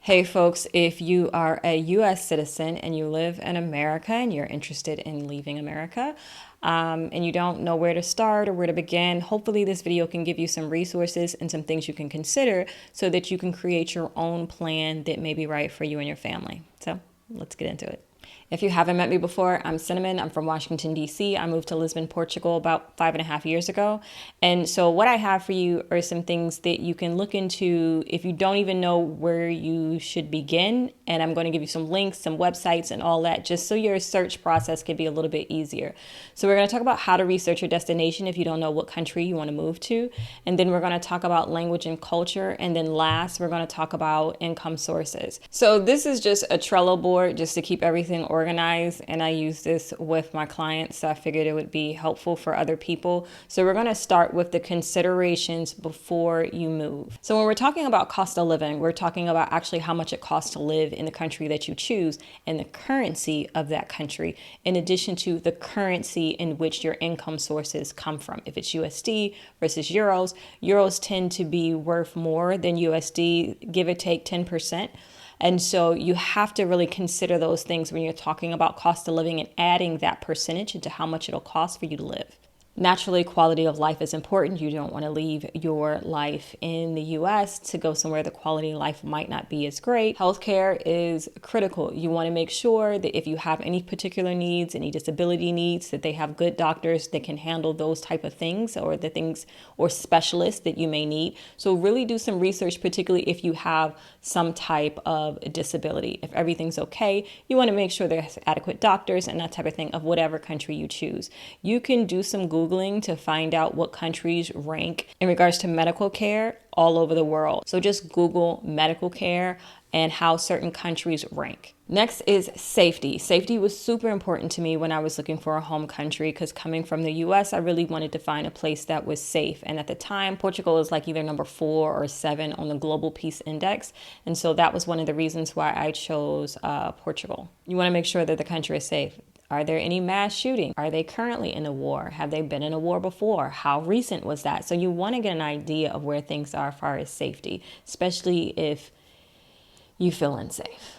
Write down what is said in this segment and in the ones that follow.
Hey folks, if you are a US citizen and you live in America and you're interested in leaving America, and you don't know where to start or where to begin, hopefully this video can give you some resources and some things you can consider so that you can create your own plan that may be right for you and your family. So let's get into it. If you haven't met me before, I'm Cinnamon. I'm from Washington, D.C. I moved to Lisbon, Portugal about 5.5 years ago. And so what I have for you are some things that you can look into if you don't even know where you should begin. And I'm going to give you some links, some websites and all that, just so your search process can be a little bit easier. So we're going to talk about how to research your destination if you don't know what country you want to move to. And then we're going to talk about language and culture. And then last, we're going to talk about income sources. So this is just a Trello board just to keep everything organized, and I use this with my clients, so I figured it would be helpful for other people. So we're going to start with the considerations before you move. So when we're talking about cost of living, we're talking about actually how much it costs to live in the country that you choose and the currency of that country, in addition to the currency in which your income sources come from. If it's USD versus euros, euros tend to be worth more than USD, give or take 10%. And so you have to really consider those things when you're talking about cost of living and adding that percentage into how much it'll cost for you to live. Naturally, quality of life is important. You don't want to leave your life in the US to go somewhere the quality of life might not be as great. Healthcare is critical. You want to make sure that if you have any particular needs, any disability needs, that they have good doctors that can handle those type of things, or the things or specialists that you may need. So really do some research, particularly if you have some type of disability. If everything's okay, you want to make sure there's adequate doctors and that type of thing of whatever country you choose. You can do some Googling to find out what countries rank in regards to medical care all over the world. So just Google medical care and how certain countries rank. Next is safety. Safety was super important to me when I was looking for a home country, because coming from the US, I really wanted to find a place that was safe. And at the time, Portugal is like either number 4 or 7 on the Global Peace Index. And so that was one of the reasons why I chose Portugal. You want to make sure that the country is safe. Are there any mass shootings? Are they currently in a war? Have they been in a war before? How recent was that? So you want to get an idea of where things are as far as safety, especially if you feel unsafe.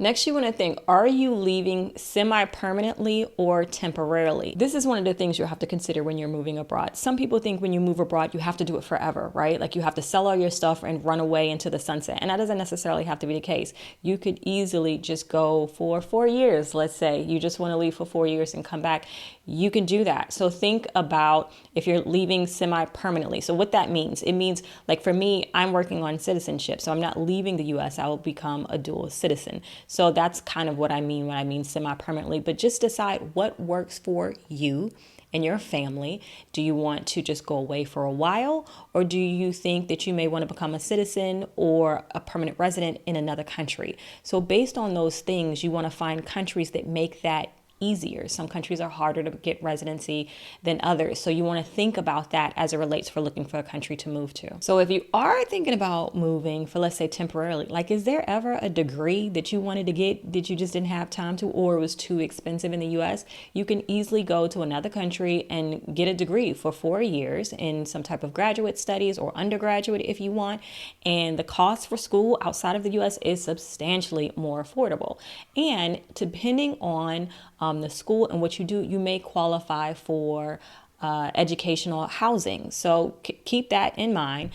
Next, you want to think, are you leaving semi-permanently or temporarily? This is one of the things you'll have to consider when you're moving abroad. Some people think when you move abroad, you have to do it forever, right? Like you have to sell all your stuff and run away into the sunset. And that doesn't necessarily have to be the case. You could easily just go for 4 years. Let's say you just want to leave for 4 years and come back. You can do that. So think about if you're leaving semi-permanently. So what that means, it means like for me, I'm working on citizenship. So I'm not leaving the US. I will become a dual citizen. So that's kind of what I mean when I mean semi-permanently, but just decide what works for you and your family. Do you want to just go away for a while, or do you think that you may want to become a citizen or a permanent resident in another country? So based on those things, you want to find countries that make that easier. Some countries are harder to get residency than others. So you want to think about that as it relates for looking for a country to move to. So if you are thinking about moving for, let's say, temporarily, like is there ever a degree that you wanted to get that you just didn't have time to, or it was too expensive in the US? You can easily go to another country and get a degree for 4 years in some type of graduate studies or undergraduate if you want. And the cost for school outside of the US is substantially more affordable. And depending on the school and what you do, you may qualify for educational housing. So keep that in mind.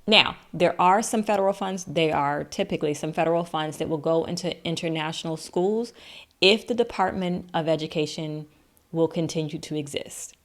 Now, there are some federal funds. There are typically some federal funds that will go into international schools if the Department of Education will continue to exist.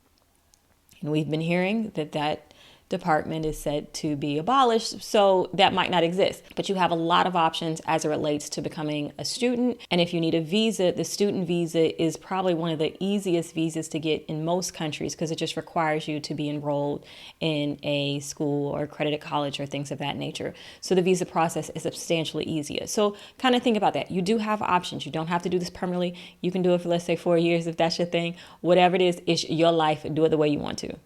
And we've been hearing that department is said to be abolished, so that might not exist. But you have a lot of options as it relates to becoming a student. And if you need a visa, the student visa is probably one of the easiest visas to get in most countries, because it just requires you to be enrolled in a school or accredited college or things of that nature. So the visa process is substantially easier. So kind of think about that. You do have options. You don't have to do this permanently. You can do it for, let's say, 4 years if that's your thing. Whatever it is, it's your life. Do it the way you want to.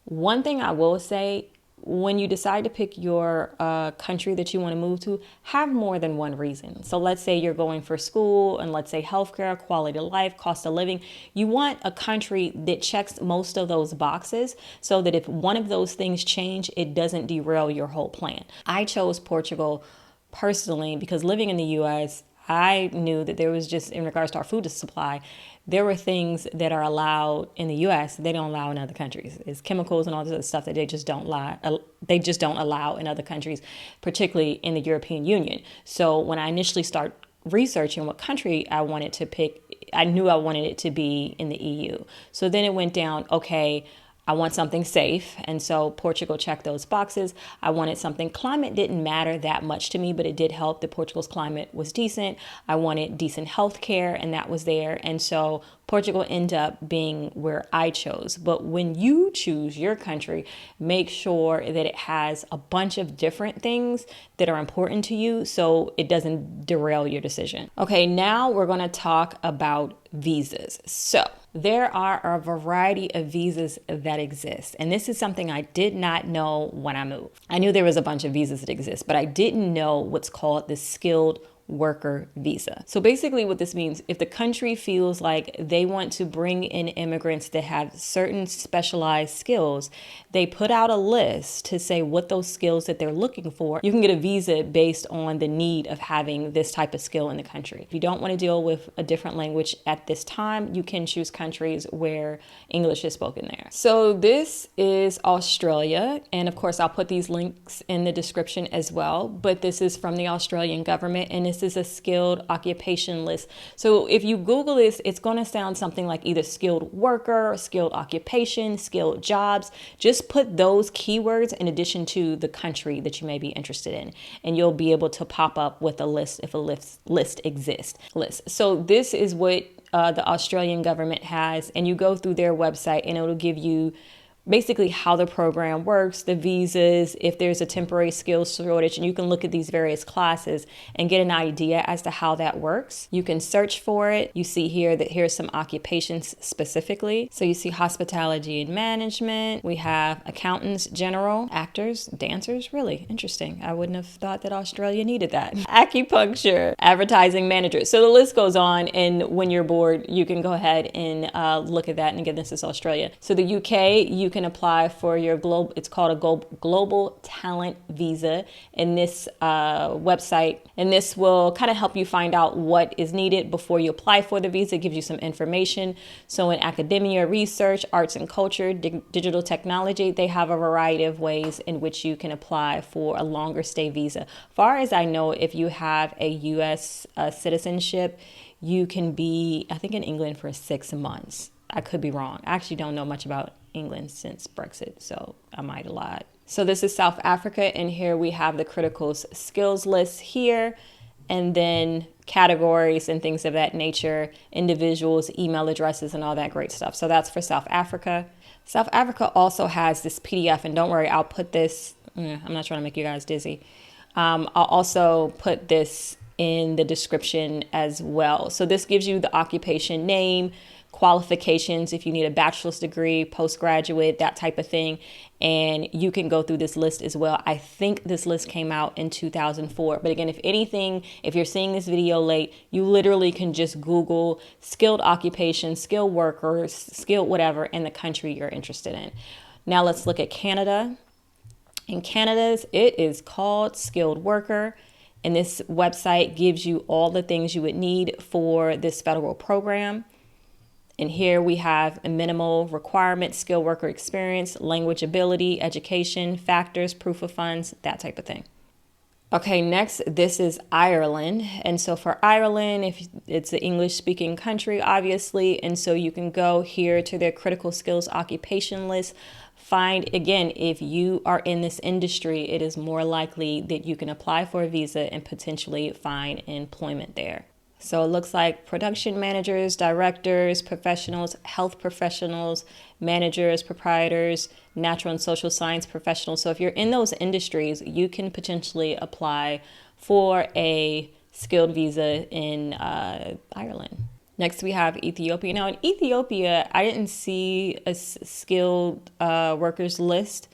One thing I will say, when you decide to pick your country that you want to move to, have more than one reason. So let's say you're going for school, and let's say healthcare, quality of life, cost of living. You want a country that checks most of those boxes so that if one of those things change, it doesn't derail your whole plan. I chose Portugal personally, because living in the US, I knew that there was just, in regards to our food supply, there were things that are allowed in the US they don't allow in other countries. It's chemicals and all this other stuff that they just don't allow in other countries, particularly in the European Union. So when I initially started researching what country I wanted to pick, I knew I wanted it to be in the EU. So then it went down, okay, I want something safe. And so Portugal checked those boxes. I wanted something, climate didn't matter that much to me, but it did help that Portugal's climate was decent. I wanted decent health care, and that was there. And so Portugal ended up being where I chose. But when you choose your country, make sure that it has a bunch of different things that are important to you so it doesn't derail your decision. Okay, now we're going to talk about visas. So there are a variety of visas that exist. And this is something I did not know when I moved. I knew there was a bunch of visas that exist, but I didn't know what's called the skilled worker visa. So basically what this means, if the country feels like they want to bring in immigrants that have certain specialized skills, they put out a list to say what those skills that they're looking for. You can get a visa based on the need of having this type of skill in the country. If you don't want to deal with a different language at this time, you can choose countries where English is spoken there. So this is Australia. And of course, I'll put these links in the description as well. But this is from the Australian government, and this is a skilled occupation list. So if you Google this, it's going to sound something like either skilled worker, skilled occupation, skilled jobs. Just put those keywords in addition to the country that you may be interested in, and you'll be able to pop up with a list if a list exists. So this is what the Australian government has, and you go through their website and it'll give you basically how the program works, the visas, if there's a temporary skills shortage, and you can look at these various classes and get an idea as to how that works. You can search for it. You see here that here's some occupations specifically. So you see hospitality and management. We have accountants, general, actors, dancers. Really interesting. I wouldn't have thought that Australia needed that. Acupuncture, advertising manager. So the list goes on, and when you're bored, you can go ahead and look at that. And again, this is Australia. So the UK, you can apply for your it's called a global talent visa in this website, and this will kind of help you find out what is needed before you apply for the visa. It gives you some information. So in academia, research, arts and culture, digital technology, they have a variety of ways in which you can apply for a longer stay visa. Far as I know, if you have a US citizenship, you can be, I think, in England for 6 months. I could be wrong. I actually don't know much about England since Brexit, so I might have lied. So this is South Africa, and here we have the critical skills list here, and then categories and things of that nature, individuals, email addresses, and all that great stuff. So that's for South Africa. South Africa also has this PDF, and don't worry, I'll put this, I'm not trying to make you guys dizzy. I'll also put this in the description as well. So this gives you the occupation name, qualifications, if you need a bachelor's degree, postgraduate, that type of thing. And you can go through this list as well. I think this list came out in 2004. But again, if anything, if you're seeing this video late, you literally can just Google skilled occupation, skilled workers, skilled whatever in the country you're interested in. Now let's look at Canada. In Canada's, it is called skilled worker. And this website gives you all the things you would need for this federal program. And here we have a minimal requirement, skilled worker experience, language ability, education, factors, proof of funds, that type of thing. Okay, next, this is Ireland. And so for Ireland, if it's an English speaking country, obviously, and so you can go here to their critical skills occupation list. Find, again, if you are in this industry, it is more likely that you can apply for a visa and potentially find employment there. So it looks like production managers, directors, professionals, health professionals, managers, proprietors, natural and social science professionals. So if you're in those industries, you can potentially apply for a skilled visa in Ireland. Next, we have Ethiopia. Now in Ethiopia, I didn't see a skilled workers list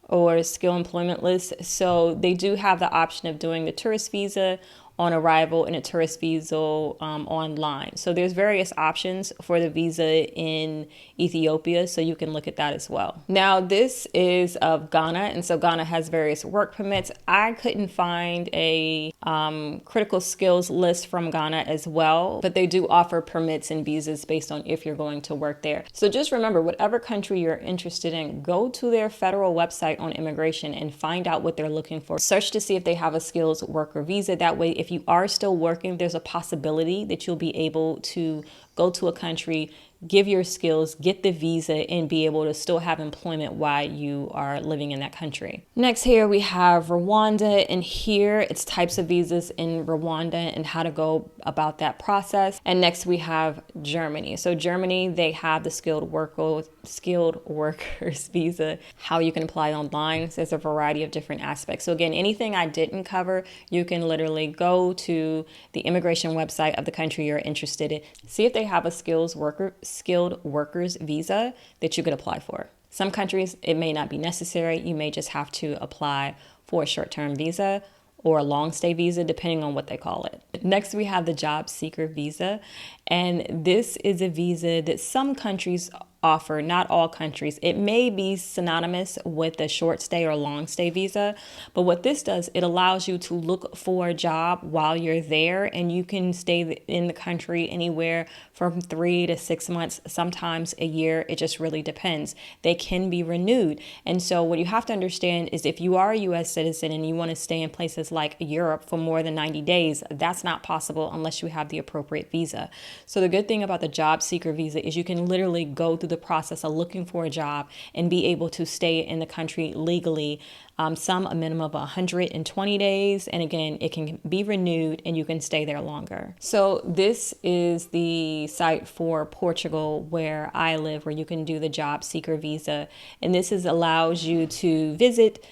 or skill employment list. So they do have the option of doing the tourist visa, on arrival and a tourist visa online. So there's various options for the visa in Ethiopia, so you can look at that as well. Now this is of Ghana, and so Ghana has various work permits. I couldn't find a critical skills list from Ghana as well, but they do offer permits and visas based on if you're going to work there. So just remember, whatever country you're interested in, go to their federal website on immigration and find out what they're looking for. Search to see if they have a skills worker visa. That way, if you are still working, there's a possibility that you'll be able to go to a country, give your skills, get the visa, and be able to still have employment while you are living in that country. Next here we have Rwanda, and here it's types of visas in Rwanda and how to go about that process. And next we have Germany. So Germany, they have the skilled workers visa, how you can apply online. So there's a variety of different aspects. So again, anything I didn't cover, you can literally go to the immigration website of the country you're interested in, see if they have a skilled workers visa that you could apply for. Some countries, it may not be necessary. You may just have to apply for a short-term visa or a long stay visa, depending on what they call it. Next, we have the job seeker visa. And this is a visa that some countries offer, not all countries. It may be synonymous with a short stay or long stay visa, but what this does, it allows you to look for a job while you're there, and you can stay in the country anywhere from 3 to 6 months, sometimes a year. It just really depends. They can be renewed. And so what you have to understand is if you are a US citizen and you want to stay in places like Europe for more than 90 days, that's not possible unless you have the appropriate visa. So the good thing about the job seeker visa is you can literally go through the process of looking for a job and be able to stay in the country legally, some a minimum of 120 days. And again, it can be renewed and you can stay there longer. So this is the site for Portugal where I live, where you can do the job seeker visa. And this allows you to visit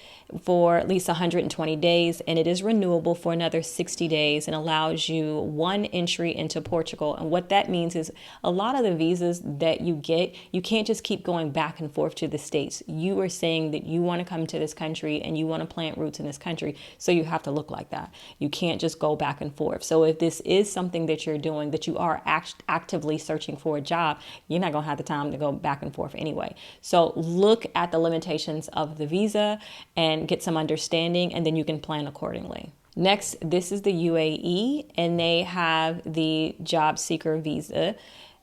for at least 120 days, and it is renewable for another 60 days and allows you one entry into Portugal. And what that means is a lot of the visas that you get, you can't just keep going back and forth to the States. You are saying that you want to come to this country and you want to plant roots in this country, so you have to look like that. You can't just go back and forth. So if this is something that you're doing, that you are actively searching for a job, you're not going to have the time to go back and forth anyway. So look at the limitations of the visa and get some understanding, and then you can plan accordingly. Next, this is the UAE, and they have the job seeker visa,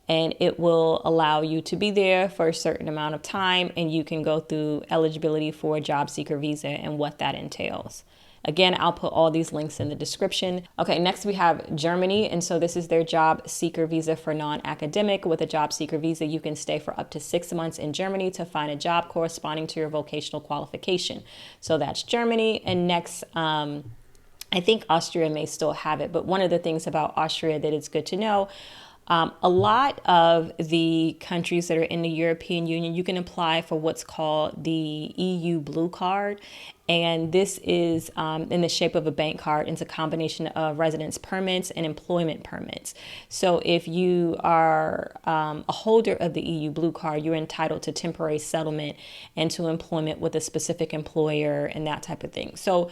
and it will allow you to be there for a certain amount of time, and you can go through eligibility for a job seeker visa and what that entails. Again, I'll put all these links in the description. Okay, next we have Germany. And so this is their job seeker visa for non-academic. With a job seeker visa, you can stay for up to 6 months in Germany to find a job corresponding to your vocational qualification. So that's Germany. And next, I think Austria may still have it. But one of the things about Austria that it's good to know, a lot of the countries that are in the European Union, you can apply for what's called the EU Blue Card. And this is in the shape of a bank card. It's a combination of residence permits and employment permits. So if you are a holder of the EU Blue Card, you're entitled to temporary settlement and to employment with a specific employer and that type of thing. So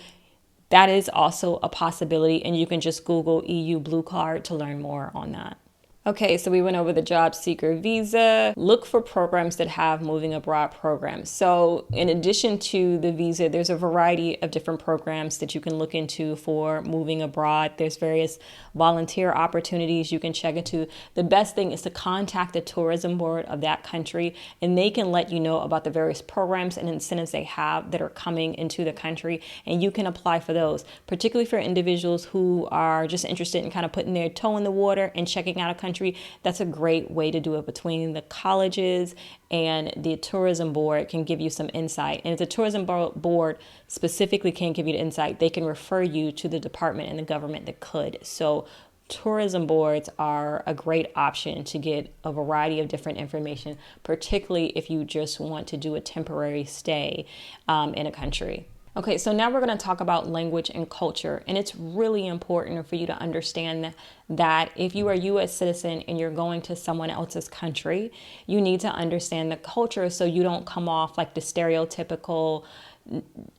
that is also a possibility. And you can just Google EU Blue Card to learn more on that. Okay, so we went over the job seeker visa. Look for programs that have moving abroad programs. So in addition to the visa, there's a variety of different programs that you can look into for moving abroad. There's various volunteer opportunities you can check into. The best thing is to contact the tourism board of that country, and they can let you know about the various programs and incentives they have that are coming into the country, and you can apply for those, particularly for individuals who are just interested in kind of putting their toe in the water and checking out a country. That's a great way to do it. Between the colleges and the tourism board can give you some insight. And if the tourism board specifically can't give you the insight, they can refer you to the department in the government that could. So tourism boards are a great option to get a variety of different information, particularly if you just want to do a temporary stay in a country. Okay, so now we're going to talk about language and culture, and it's really important for you to understand that if you are a U.S. citizen and you're going to someone else's country, you need to understand the culture so you don't come off like the stereotypical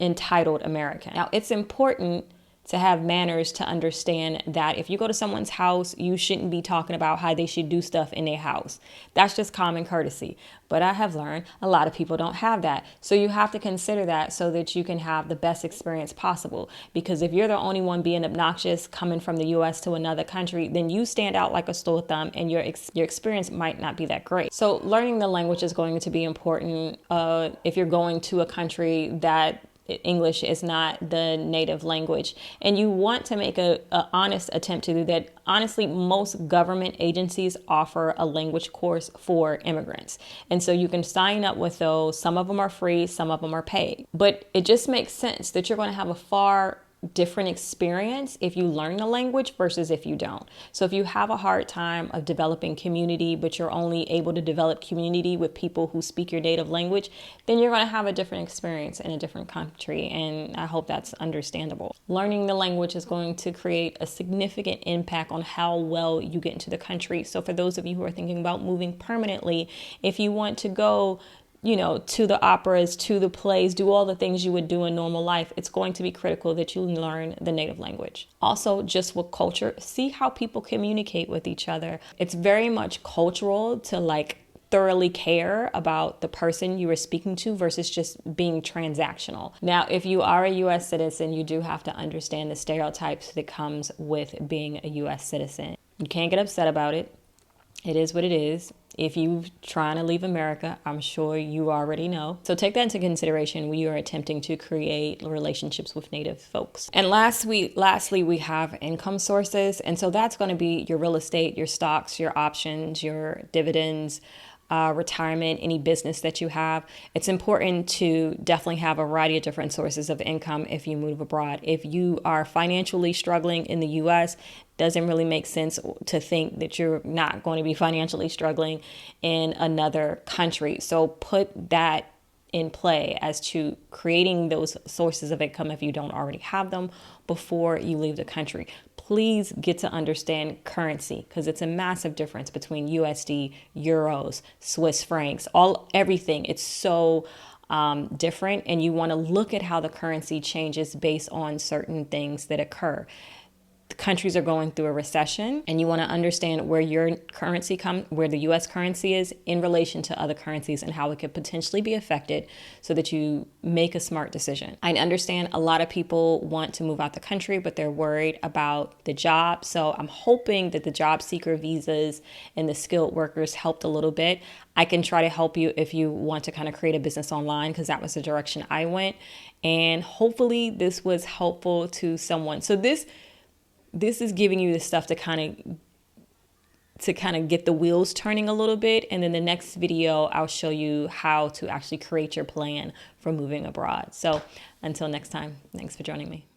entitled American. Now, it's important to have manners, to understand that if you go to someone's house, you shouldn't be talking about how they should do stuff in their house. That's just common courtesy. But I have learned a lot of people don't have that. So you have to consider that so that you can have the best experience possible. Because if you're the only one being obnoxious coming from the US to another country, then you stand out like a sore thumb and your experience might not be that great. So learning the language is going to be important if you're going to a country that English is not the native language, and you want to make a honest attempt to do that. Honestly, most government agencies offer a language course for immigrants, and so you can sign up with those. Some of them are free, some of them are paid, but it just makes sense that you're going to have a far different experience if you learn the language versus if you don't. So if you have a hard time of developing community, but you're only able to develop community with people who speak your native language, then you're going to have a different experience in a different country. And I hope that's understandable. Learning the language is going to create a significant impact on how well you get into the country. So for those of you who are thinking about moving permanently, if you want to go to the operas, to the plays, do all the things you would do in normal life, it's going to be critical that you learn the native language. Also, just with culture, see how people communicate with each other. It's very much cultural to thoroughly care about the person you are speaking to versus just being transactional. Now, if you are a US citizen, you do have to understand the stereotypes that comes with being a US citizen. You can't get upset about it. It is what it is. If you're trying to leave America, I'm sure you already know. So take that into consideration when you are attempting to create relationships with Native folks. And lastly, we have income sources. And so that's going to be your real estate, your stocks, your options, your dividends, retirement, any business that you have. It's important to definitely have a variety of different sources of income if you move abroad. If you are financially struggling in the US, doesn't really make sense to think that you're not going to be financially struggling in another country. So put that in play as to creating those sources of income if you don't already have them before you leave the country. Please get to understand currency, because it's a massive difference between USD, euros, Swiss francs, everything. It's so different, and you want to look at how the currency changes based on certain things that occur. The countries are going through a recession, and you want to understand where your currency where the US currency is in relation to other currencies and how it could potentially be affected so that you make a smart decision. I understand a lot of people want to move out the country, but they're worried about the job. So I'm hoping that the job seeker visas and the skilled workers helped a little bit. I can try to help you if you want to kind of create a business online, because that was the direction I went. And hopefully this was helpful to someone. So this is giving you the stuff to kind of get the wheels turning a little bit. And then the next video, I'll show you how to actually create your plan for moving abroad. So until next time, thanks for joining me.